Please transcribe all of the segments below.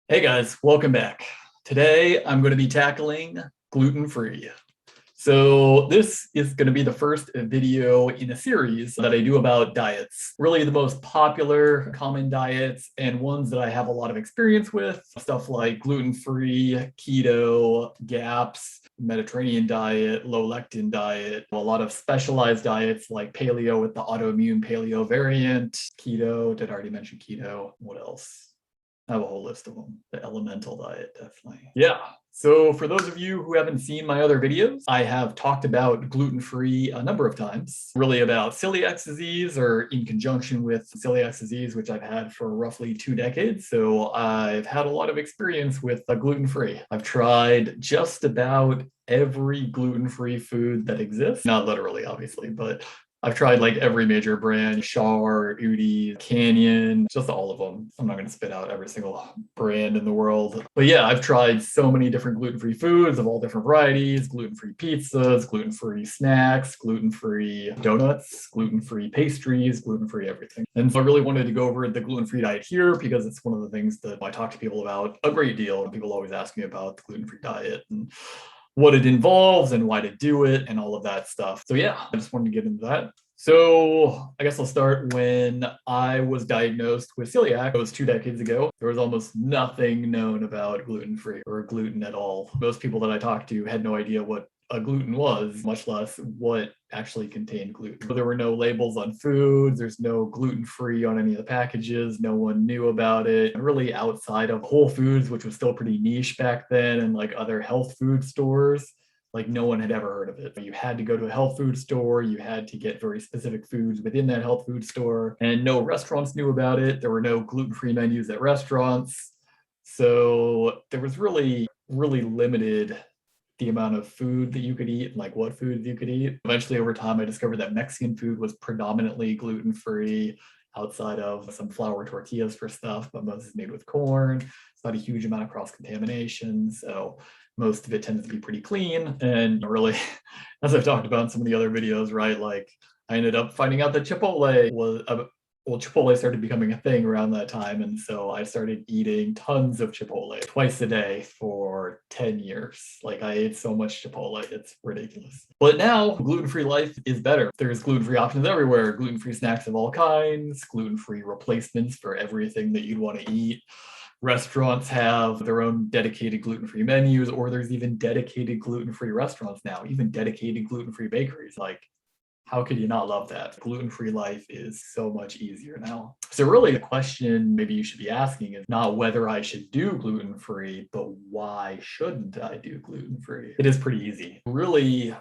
Hey guys, welcome back. Today I'm going to be tackling gluten-free. So this is going to be the first video in a series that I do about diets. Really the most popular common diets and ones that I have a lot of experience with. Stuff like gluten-free, keto, GAPS, Mediterranean diet, low lectin diet, a lot of specialized diets like paleo with the autoimmune paleo variant, keto, did I already mention keto? What else? I have a whole list of them. The elemental diet, definitely. Yeah. So for those of you who haven't seen my other videos, I have talked about gluten-free a number of times, really about celiac disease or in conjunction with celiac disease, which I've had for roughly 2 decades. So I've had a lot of experience with gluten-free. I've tried just about every gluten-free food that exists. Not literally, obviously, but I've tried like every major brand, Char, Udi, Canyon, just all of them. I'm not going to spit out every single brand in the world. But yeah, I've tried so many different gluten-free foods of all different varieties, gluten-free pizzas, gluten-free snacks, gluten-free donuts, gluten-free pastries, gluten-free everything. And so I really wanted to go over the gluten-free diet here because it's one of the things that I talk to people about a great deal. People always ask me about the gluten-free diet and what it involves and why to do it and all of that stuff. So yeah, I just wanted to get into that. So I guess I'll start when I was diagnosed with celiac. It was 2 decades ago. There was almost nothing known about gluten-free or gluten at all. Most people that I talked to had no idea what a gluten was, much less what actually contained gluten. There were no labels on foods. There's no gluten-free on any of the packages. No one knew about it. And really outside of Whole Foods, which was still pretty niche back then, and like other health food stores, like no one had ever heard of it. You had to go to a health food store. You had to get very specific foods within that health food store, and no restaurants knew about it. There were no gluten-free menus at restaurants. So there was really limited the amount of food that you could eat and like what foods you could eat. Eventually, over time, I discovered that Mexican food was predominantly gluten-free outside of some flour tortillas for stuff, but most is made with corn. It's not a huge amount of cross-contamination. So most of it tends to be pretty clean. And really, as I've talked about in some of the other videos, right, like I ended up finding out that Chipotle was Chipotle started becoming a thing around that time. And so I started eating tons of Chipotle twice a day for 10 years. Like I ate so much Chipotle, it's ridiculous. But now gluten-free life is better. There's gluten-free options everywhere, gluten-free snacks of all kinds, gluten-free replacements for everything that you'd want to eat. Restaurants have their own dedicated gluten-free menus, or there's even dedicated gluten-free restaurants now, even dedicated gluten-free bakeries. Like, how could you not love that? Gluten-free life is so much easier now. So really the question maybe you should be asking is not whether I should do gluten-free, but why shouldn't I do gluten-free? It is pretty easy. Really,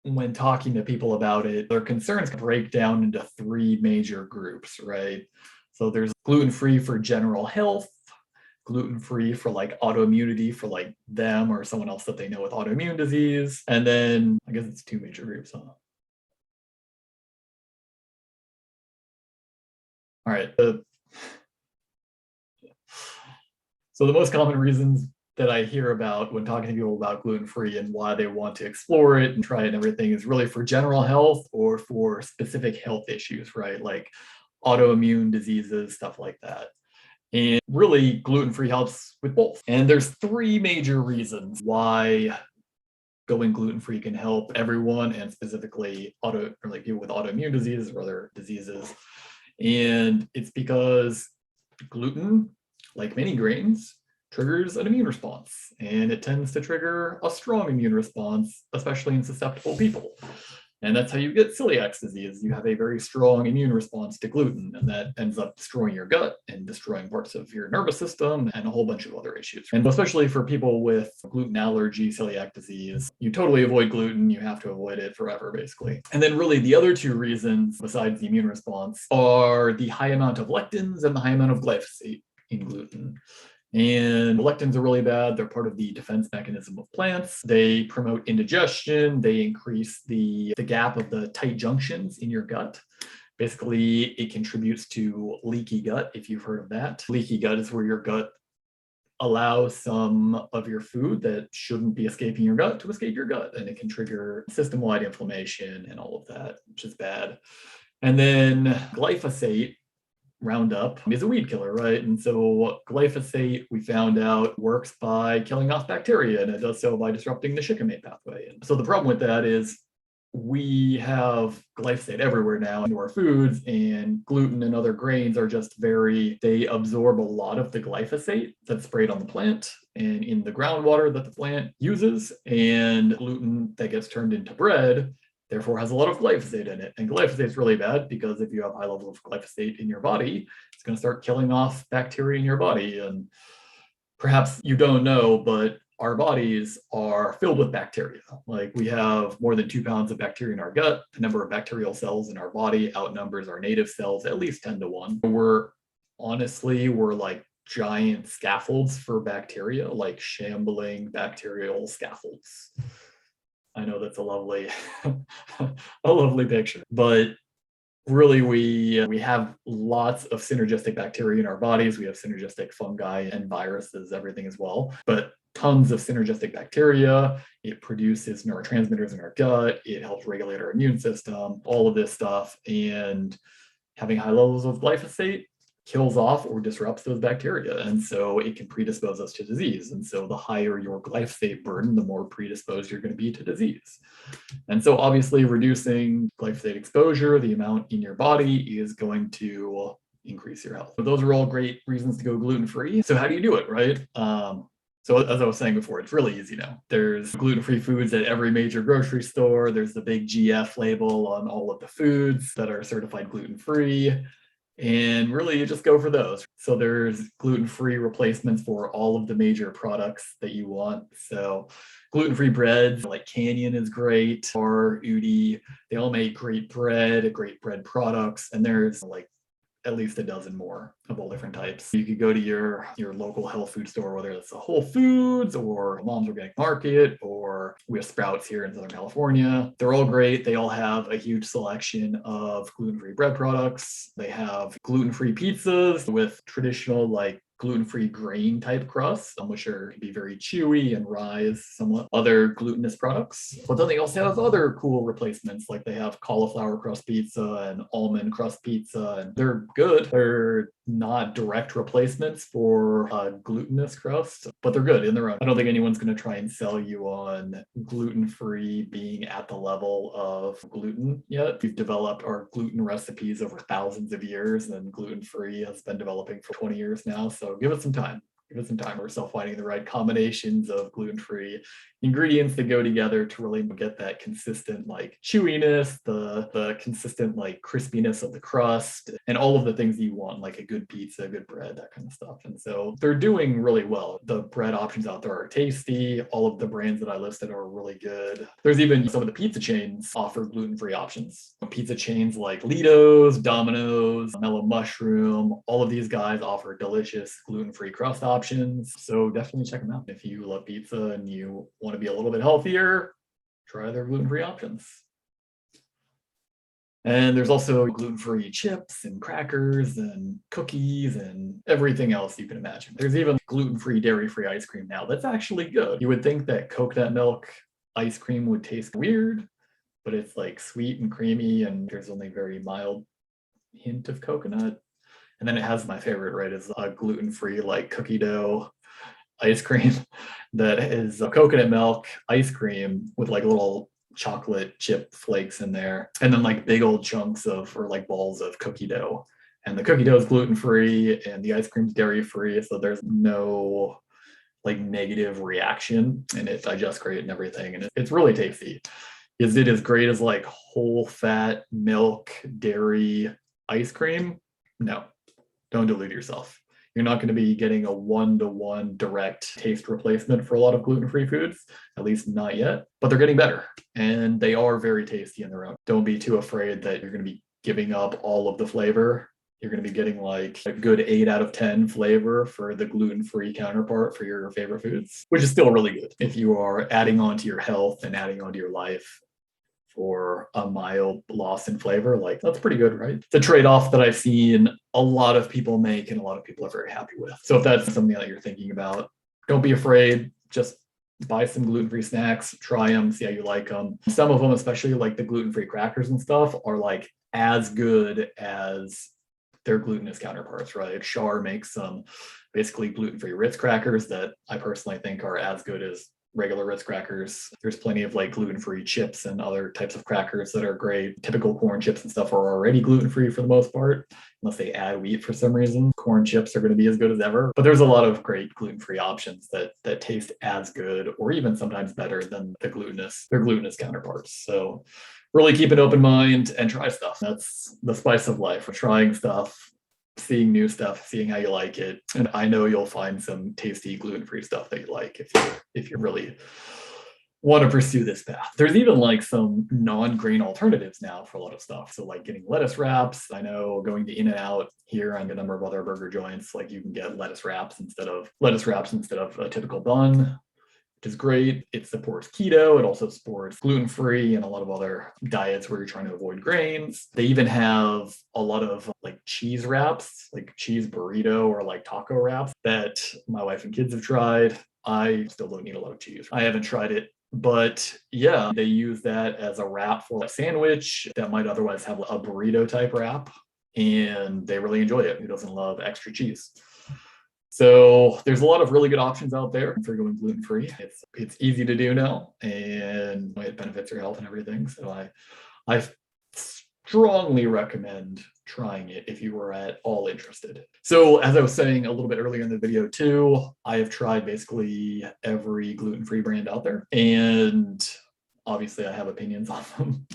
when talking to people about it, their concerns break down into 3 major groups, right? So there's gluten-free for general health, gluten-free for like autoimmunity for like them or someone else that they know with autoimmune disease. And then I guess it's 2 major groups, huh? All right. So the most common reasons that I hear about when talking to people about gluten-free and why they want to explore it and try it and everything is really for general health or for specific health issues, right? Like autoimmune diseases, stuff like that. And really, gluten-free helps with both. And there's 3 major reasons why going gluten-free can help everyone, and specifically like people with autoimmune diseases or other diseases. And it's because gluten, like many grains, triggers an immune response, and it tends to trigger a strong immune response, especially in susceptible people. And that's how you get celiac disease. You have a very strong immune response to gluten, and that ends up destroying your gut and destroying parts of your nervous system and a whole bunch of other issues. And especially for people with gluten allergy, celiac disease, you totally avoid gluten. You have to avoid it forever, basically. And then really the other 2 reasons, besides the immune response, are the high amount of lectins and the high amount of glyphosate in gluten. And lectins are really bad. They're part of the defense mechanism of plants. They promote indigestion. They increase the gap of the tight junctions in your gut. Basically, it contributes to leaky gut, if you've heard of that. Leaky gut is where your gut allows some of your food that shouldn't be escaping your gut to escape your gut. And it can trigger system-wide inflammation and all of that, which is bad. And then glyphosate Roundup is a weed killer, right? And so glyphosate, we found out, works by killing off bacteria, and it does so by disrupting the shikimate pathway. And so the problem with that is we have glyphosate everywhere now into our foods, and gluten and other grains are just they absorb a lot of the glyphosate that's sprayed on the plant and in the groundwater that the plant uses, and gluten that gets turned into bread therefore has a lot of glyphosate in it. And glyphosate is really bad because if you have high levels of glyphosate in your body, it's going to start killing off bacteria in your body. And perhaps you don't know, but our bodies are filled with bacteria. Like, we have more than 2 pounds of bacteria in our gut. The number of bacterial cells in our body outnumbers our native cells at least 10 to 1. We're like giant scaffolds for bacteria, like shambling bacterial scaffolds. I know that's a lovely, a lovely picture, but really we have lots of synergistic bacteria in our bodies. We have synergistic fungi and viruses, everything as well, but tons of synergistic bacteria. It produces neurotransmitters in our gut. It helps regulate our immune system, all of this stuff. And having high levels of glyphosate kills off or disrupts those bacteria. And so it can predispose us to disease. And so the higher your glyphosate burden, the more predisposed you're going to be to disease. And so obviously reducing glyphosate exposure, the amount in your body, is going to increase your health. So those are all great reasons to go gluten-free. So how do you do it, right? So as I was saying before, it's really easy now. There's gluten-free foods at every major grocery store. There's the big GF label on all of the foods that are certified gluten-free. And really, you just go for those. So there's gluten-free replacements for all of the major products that you want. So gluten-free breads, like Canyon is great, or Udi, they all make great bread products. And there's like at least a dozen more of all different types. You could go to your local health food store, whether it's a Whole Foods or Mom's Organic Market, or we have Sprouts here in Southern California. They're all great. They all have a huge selection of gluten-free bread products. They have gluten-free pizzas with traditional like gluten-free grain type crusts, which can be very chewy and rise somewhat other glutinous products. But then they also have other cool replacements, like they have cauliflower crust pizza and almond crust pizza, and they're good. They're not direct replacements for glutinous crust, but they're good in their own. I don't think anyone's going to try and sell you on gluten-free being at the level of gluten yet. We've developed our gluten recipes over thousands of years, and gluten-free has been developing for 20 years now. So give it some time. Give it some time. We're still finding the right combinations of gluten-free ingredients that go together to really get that consistent like chewiness, the consistent like crispiness of the crust, and all of the things you want, like a good pizza, good bread, that kind of stuff. And so they're doing really well. The bread options out there are tasty. All of the brands that I listed are really good. There's even some of the pizza chains offer gluten-free options. Pizza chains like Lido's, Domino's, Mellow Mushroom, all of these guys offer delicious gluten-free crust options. So definitely check them out. If you love pizza and you want to be a little bit healthier, try their gluten-free options. And there's also gluten-free chips and crackers and cookies and everything else you can imagine. There's even gluten-free, dairy-free ice cream now that's actually good. You would think that coconut milk ice cream would taste weird, but it's like sweet and creamy, and there's only a very mild hint of coconut. And then it has my favorite, right, is a gluten-free like cookie dough ice cream that is a coconut milk ice cream with like little chocolate chip flakes in there, and then like big old chunks of, or like balls of cookie dough. And the cookie dough is gluten-free and the ice cream's dairy-free, so there's no like negative reaction, and it digests great and everything. And it's really tasty. Is it as great as like whole fat milk dairy ice cream? No, don't delude yourself. You're not going to be getting a one-to-one direct taste replacement for a lot of gluten-free foods, at least not yet, but they're getting better, and they are very tasty in their own. Don't be too afraid that you're going to be giving up all of the flavor. You're going to be getting like a good 8 out of 10 flavor for the gluten-free counterpart for your favorite foods, which is still really good if you are adding on to your health and adding on to your life for a mild loss in flavor. Like, that's pretty good, right? It's a trade-off that I've seen a lot of people make and a lot of people are very happy with. So if that's something that you're thinking about, don't be afraid. Just buy some gluten-free snacks, try them, see how you like them. Some of them, especially like the gluten-free crackers and stuff, are like as good as their glutinous counterparts, right? Char makes some basically gluten-free Ritz crackers that I personally think are as good as regular Ritz crackers. There's plenty of like gluten-free chips and other types of crackers that are great. Typical corn chips and stuff are already gluten-free for the most part, unless they add wheat for some reason. Corn chips are going to be as good as ever. But there's a lot of great gluten-free options that taste as good or even sometimes better than their glutinous counterparts. So really keep an open mind and try stuff. That's the spice of life. We're trying stuff, seeing new stuff, seeing how you like it. And I know you'll find some tasty gluten-free stuff that you like if you really want to pursue this path. There's even like some non-grain alternatives now for a lot of stuff. So like getting lettuce wraps. I know going to In-N-Out here and a number of other burger joints, like you can get lettuce wraps instead of a typical bun, which is great. It supports keto. It also supports gluten-free and a lot of other diets where you're trying to avoid grains. They even have a lot of like cheese wraps, like cheese burrito or like taco wraps that my wife and kids have tried. I still don't eat a lot of cheese. I haven't tried it. But yeah, they use that as a wrap for a sandwich that might otherwise have a burrito type wrap. And they really enjoy it. Who doesn't love extra cheese? So there's a lot of really good options out there for going gluten-free. It's easy to do now, and it benefits your health and everything. So I strongly recommend trying it if you were at all interested. So as I was saying a little bit earlier in the video too, I have tried basically every gluten-free brand out there, and obviously I have opinions on them.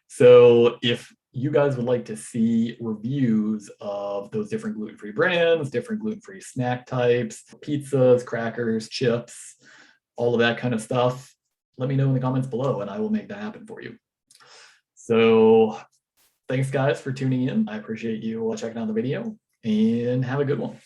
So if you guys would like to see reviews of those different gluten-free brands, different gluten-free snack types, pizzas, crackers, chips, all of that kind of stuff, let me know in the comments below and I will make that happen for you. So thanks guys for tuning in. I appreciate you checking out the video and have a good one.